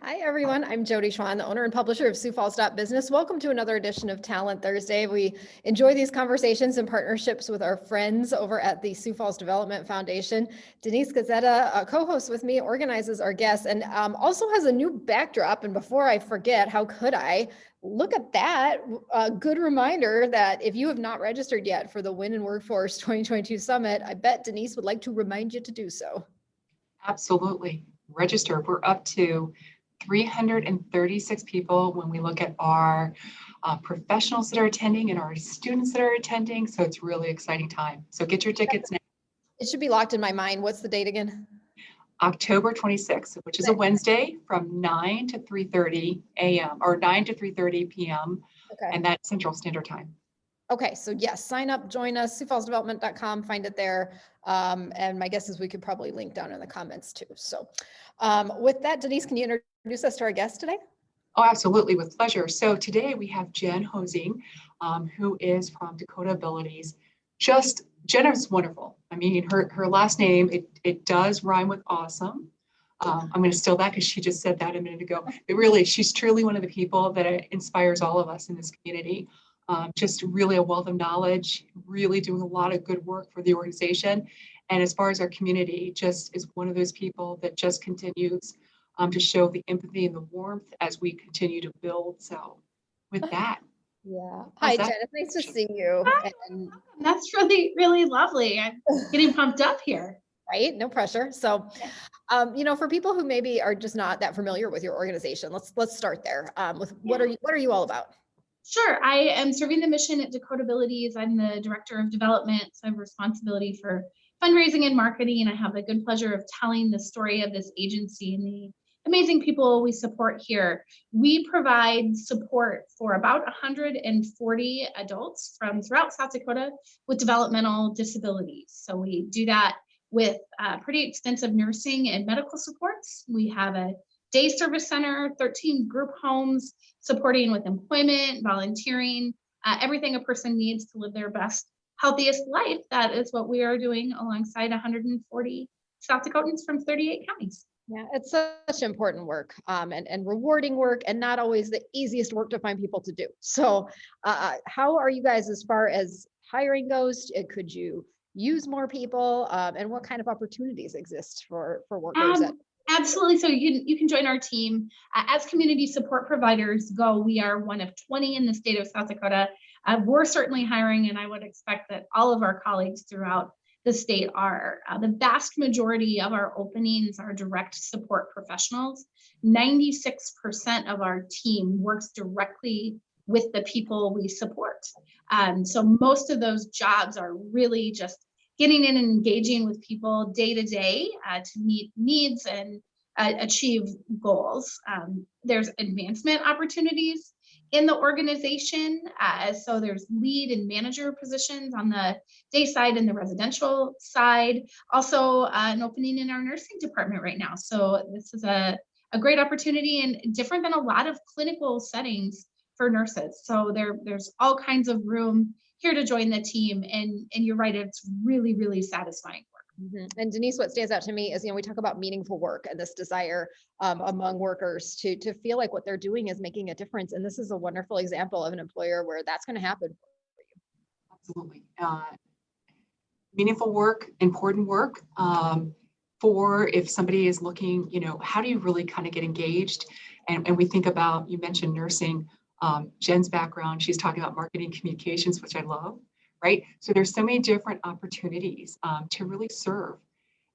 Hi, everyone. I'm Jody Schwan, the owner and publisher of Sioux Falls Business. Welcome to another edition of Talent Thursday. We enjoy these conversations and partnerships with our friends over at the Sioux Falls Development Foundation. Denise Gazzetta, a co-host with me, organizes our guests and also has a new backdrop. And before I forget, how could I? Look at that. A good reminder that if you have not registered yet for the Win in Workforce 2022 Summit, I bet Denise would like to remind you to do so. Absolutely. Register. We're up to 336 people when we look at our professionals that are attending and our students that are attending. So it's really exciting time. So get your tickets now. It should be locked in my mind. What's the date again? October 26th, which is a Wednesday from 9 to 3:30 a.m. or 9 to 3:30 p.m. Okay. And that's Central Standard Time. Okay, so yes, sign up, join us, SiouxFallsDevelopment.com, find it there. And my guess is we could probably link down in the comments too. So with that, Denise, can you introduce us to our guest today? Oh, absolutely, with pleasure. So today we have Jenn Hoesing, who is from DakotAbilities. Jenn is wonderful. I mean, her last name, it does rhyme with awesome. I'm going to steal that because she just said that a minute ago. But really, she's truly one of the people that inspires all of us in this community. Just really a wealth of knowledge, really doing a lot of good work for the organization. And as far as our community, just is one of those people that just continues to show the empathy and the warmth as we continue to build. So with that. Yeah. Hi, Jenn. It's nice to see you. Hi. And that's really, really lovely. I'm getting pumped up here. Right? No pressure. So, for people who maybe are just not that familiar with your organization, let's start there. With what are you all about? Sure. I am serving the mission at DakotAbilities. I'm the director of development, so I have responsibility for fundraising and marketing, and I have the good pleasure of telling the story of this agency and the amazing people we support here. We provide support for about 140 adults from throughout South Dakota with developmental disabilities. So we do that with pretty extensive nursing and medical supports. We have a day service center, 13 group homes, supporting with employment, volunteering, everything a person needs to live their best, healthiest life. That is what we are doing alongside 140 South Dakotans from 38 counties. Yeah, it's such important work and rewarding work, and not always the easiest work to find people to do. So how are you guys as far as hiring goes? Could you use more people, and what kind of opportunities exist for workers? Absolutely. So you can join our team. As community support providers go, we are one of 20 in the state of South Dakota. We're certainly hiring, and I would expect that all of our colleagues throughout the state are. The vast majority of our openings are direct support professionals. 96% of our team works directly with the people we support. So most of those jobs are really just getting in and engaging with people day to day to meet needs and achieve goals. There's advancement opportunities in the organization. So there's lead and manager positions on the day side and the residential side. Also an opening in our nursing department right now. So this is a great opportunity and different than a lot of clinical settings for nurses. So there's all kinds of room here to join the team. And you're right, it's really, really satisfying work. Mm-hmm. And Denise, what stands out to me is, we talk about meaningful work and this desire among workers to feel like what they're doing is making a difference. And this is a wonderful example of an employer where that's going to happen for you. Absolutely. Meaningful work, important work. For if somebody is looking, how do you really kind of get engaged? And we think about, you mentioned nursing. Jen's background, she's talking about marketing communications, which I love, right? So there's so many different opportunities to really serve.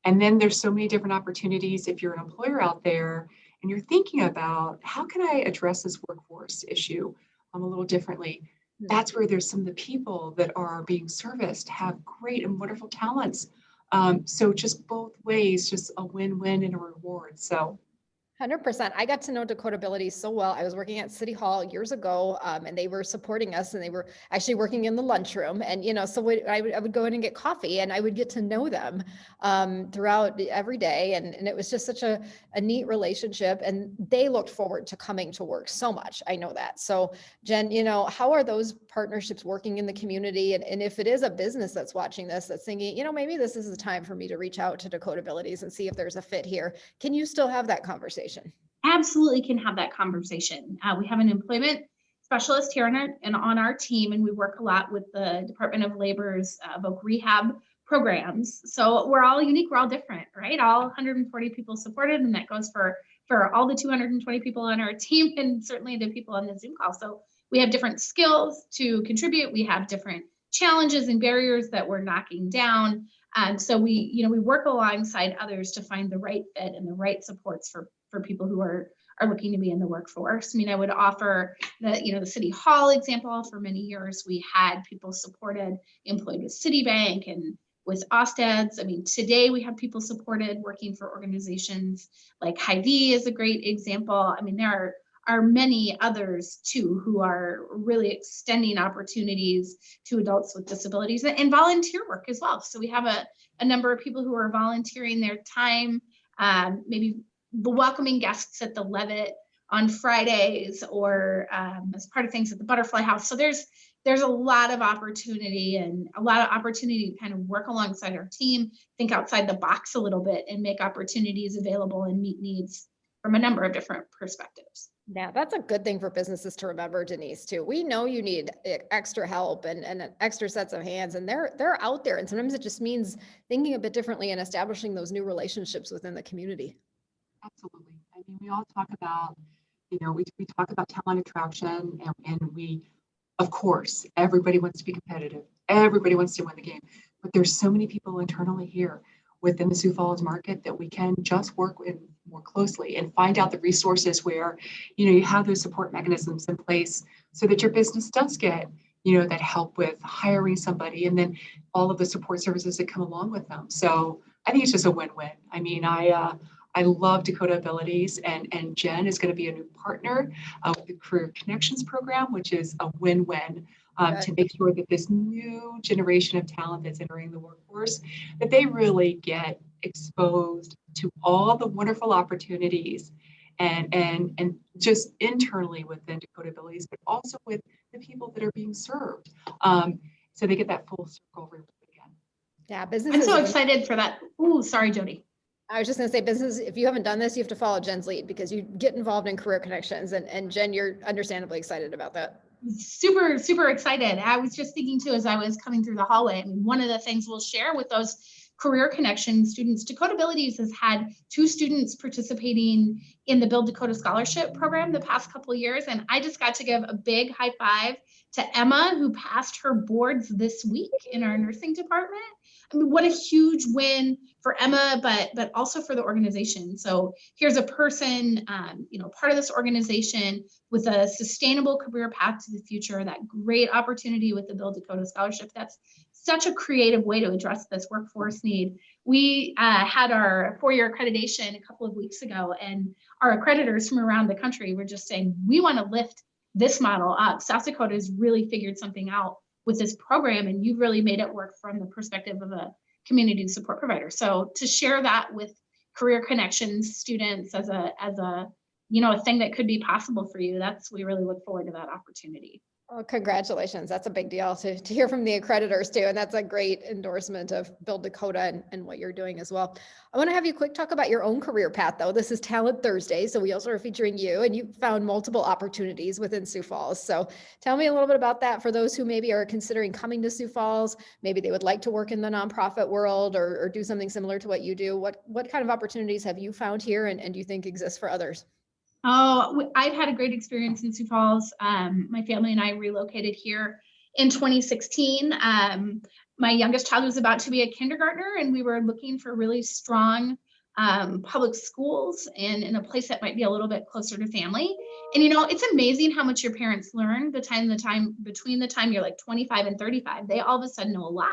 And then there's so many different opportunities if you're an employer out there and you're thinking about, how can I address this workforce issue a little differently? That's where there's some of the people that are being serviced have great and wonderful talents. So just both ways, just a win-win and a reward. So 100%. I got to know DakotAbilities so well. I was working at City Hall years ago, and they were supporting us, and they were actually working in the lunchroom. And, so I would go in and get coffee, and I would get to know them throughout every day. And it was just such a neat relationship, and they looked forward to coming to work so much. I know that. So Jenn, how are those partnerships working in the community? And if it is a business that's watching this, that's thinking, maybe this is the time for me to reach out to DakotAbilities and see if there's a fit here. Can you still have that conversation? absolutely can have that conversation. We have an employment specialist here on our team, and we work a lot with the Department of Labor's voc rehab programs. So we're all unique, we're all different, right? All 140 people supported, and that goes for all the 220 people on our team, and certainly the people on the Zoom call. So we have different skills to contribute. We have different challenges and barriers that we're knocking down. And so we work alongside others to find the right fit and the right supports for people who are looking to be in the workforce. I mean, I would offer the City Hall example. For many years, we had people supported, employed with Citibank and with Osted's. I mean, today we have people supported working for organizations like Hy-Vee is a great example. I mean, there are many others too who are really extending opportunities to adults with disabilities and volunteer work as well. So we have a number of people who are volunteering their time, maybe welcoming guests at the Levitt on Fridays, or as part of things at the Butterfly House. So there's a lot of opportunity to kind of work alongside our team, think outside the box a little bit, and make opportunities available and meet needs from a number of different perspectives. Yeah, that's a good thing for businesses to remember, Denise, too. We know you need extra help and extra sets of hands, and they're out there. And sometimes it just means thinking a bit differently and establishing those new relationships within the community. Absolutely. I mean, we all talk about, we talk about talent attraction, and we, of course, everybody wants to be competitive. Everybody wants to win the game, but there's so many people internally here within the Sioux Falls market that we can just work with more closely and find out the resources where, you have those support mechanisms in place so that your business does get, that help with hiring somebody, and then all of the support services that come along with them. So I think it's just a win-win. I mean, I love DakotAbilities, and Jenn is going to be a new partner with the Career Connections program, which is a win-win to make sure that this new generation of talent that's entering the workforce, that they really get exposed to all the wonderful opportunities and just internally within DakotAbilities, but also with the people that are being served. So they get that full circle again. Yeah, businesses. I'm so excited for that. Ooh, sorry, Jody. I was just going to say, business, if you haven't done this, you have to follow Jenn's lead, because you get involved in Career Connections, and Jenn, you're understandably excited about that. Super, super excited. I was just thinking too, as I was coming through the hallway, I mean, one of the things we'll share with those Career Connection students, DakotAbilities has had 2 students participating in the Build Dakota Scholarship Program the past couple of years. And I just got to give a big high five to Emma, who passed her boards this week in our nursing department. I mean, what a huge win for Emma, but also for the organization. So here's a person, part of this organization with a sustainable career path to the future, that great opportunity with the Build Dakota Scholarship. That's such a creative way to address this workforce need. We had our 4-year accreditation a couple of weeks ago, and our accreditors from around the country were just saying, we want to lift this model up. South Dakota has really figured something out with this program, and you've really made it work from the perspective of a community support provider. So to share that with Career Connections students as a thing that could be possible for you, we really look forward to that opportunity. Oh, congratulations. That's a big deal to hear from the accreditors too. And that's a great endorsement of Build Dakota and what you're doing as well. I want to have you quick talk about your own career path though. This is Talent Thursday, so we also are featuring you, and you found multiple opportunities within Sioux Falls. So tell me a little bit about that for those who maybe are considering coming to Sioux Falls. Maybe they would like to work in the nonprofit world or do something similar to what you do. What kind of opportunities have you found here, and do you think exist for others? Oh, I've had a great experience in Sioux Falls. My family and I relocated here in 2016. My youngest child was about to be a kindergartner, and we were looking for really strong public schools and in a place that might be a little bit closer to family. And it's amazing how much your parents learn between the time you're like 25 and 35. They all of a sudden know a lot.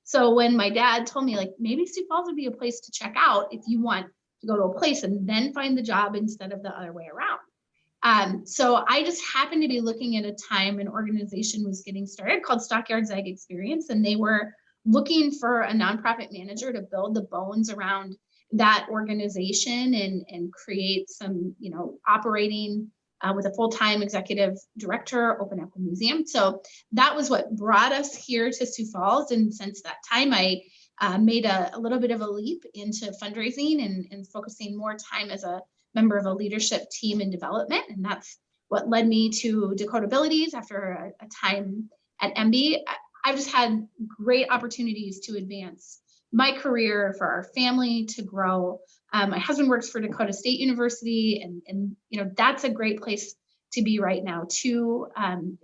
So when my dad told me, like, maybe Sioux Falls would be a place to check out if you want to go to a place and then find the job instead of the other way around. So I just happened to be looking at a time an organization was getting started called Stockyards Ag Experience, and they were looking for a nonprofit manager to build the bones around that organization and create some, operating with a full-time executive director, open up a museum. So that was what brought us here to Sioux Falls. And since that time, I made a little bit of a leap into fundraising and focusing more time as a member of a leadership team in development. And that's what led me to DakotAbilities after a time at MB. I've just had great opportunities to advance my career, for our family to grow. My husband works for Dakota State University, and you know, that's a great place to be right now too.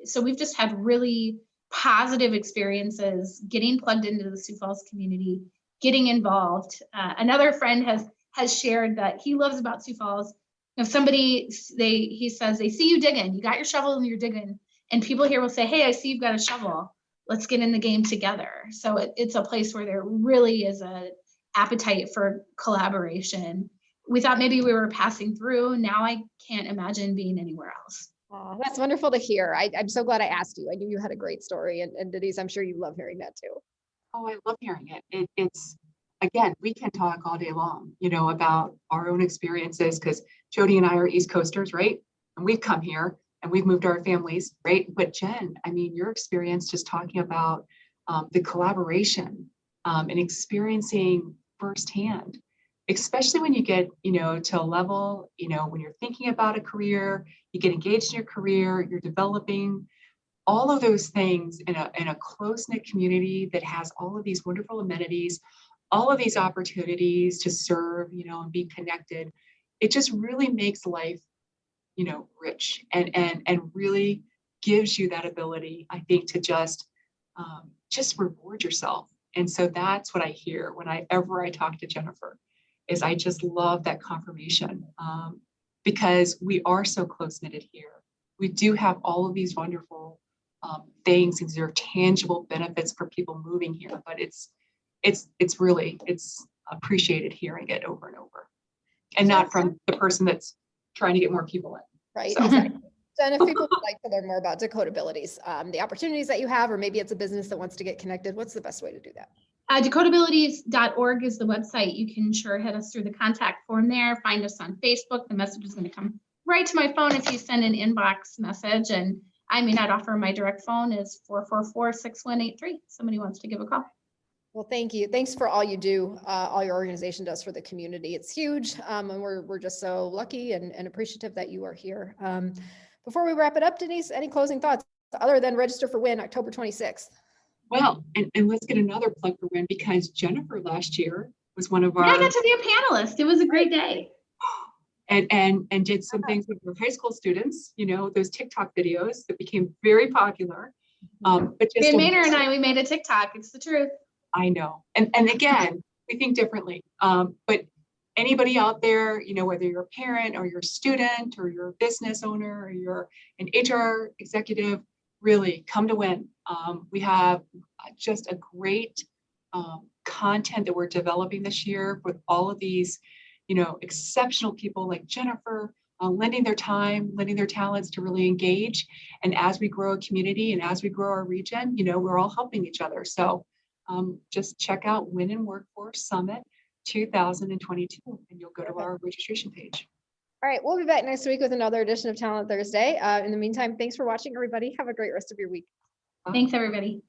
So we've just had really positive experiences getting plugged into the Sioux Falls community, getting involved. Another friend has shared that he loves about Sioux Falls. If somebody, he says, they see you digging, you got your shovel and you're digging, and people here will say, hey, I see you've got a shovel. Let's get in the game together. So it's a place where there really is a appetite for collaboration. We thought maybe we were passing through. Now I can't imagine being anywhere else. Oh, that's wonderful to hear. I'm so glad I asked you. I knew you had a great story, and Denise, I'm sure you love hearing that too. Oh, I love hearing it. It's, again, we can talk all day long, you know, about our own experiences, because Jody and I are East Coasters, right? And we've come here and we've moved our families, right? But Jen, I mean, your experience just talking about the collaboration and experiencing firsthand, especially when you get, you know, to a level, you know, when you're thinking about a career, you get engaged in your career, you're developing all of those things in a close-knit community that has all of these wonderful amenities, all of these opportunities to serve, you know, and be connected. It just really makes life, you know, rich and really gives you that ability, I think, to just reward yourself. And so that's what I hear whenever I talk to Jennifer, is I just love that confirmation, because we are so close-knitted here. We do have all of these wonderful things, and there are tangible benefits for people moving here, but it's really appreciated hearing it over and over, and not from the person that's trying to get more people in. Right. So. Exactly. Jen, if people would like to learn more about DakotAbilities, the opportunities that you have, or maybe it's a business that wants to get connected, what's the best way to do that? DakotAbilities.org is the website. You can sure hit us through the contact form there. Find us on Facebook. The message is going to come right to my phone if you send an inbox message. And I may not offer my direct phone is 444-6183. Somebody wants to give a call. Well, thank you. Thanks for all you do, all your organization does for the community. It's huge. And we're just so lucky and appreciative that you are here. Before we wrap it up, Denise, any closing thoughts other than register for WIN October 26th? Well, and let's get another plug for WIN, because Jennifer last year was one of our. Yeah, I got to be a panelist. It was a great day. And did some things with our high school students, you know, those TikTok videos that became very popular. But just Ben Maynard and I, we made a TikTok. It's the truth. I know. And again, we think differently. But anybody out there, you know, whether you're a parent or you're a student or you're a business owner or you're an HR executive, really come to WIN. We have just a great content that we're developing this year with all of these, you know, exceptional people like Jennifer, lending their time, lending their talents to really engage. And as we grow a community and as we grow our region, you know, we're all helping each other. So just check out WIN and Workforce Summit 2022, and you'll go to our registration page. All right, we'll be back next week with another edition of Talent Thursday. In the meantime, thanks for watching, everybody. Have a great rest of your week. Thanks, everybody.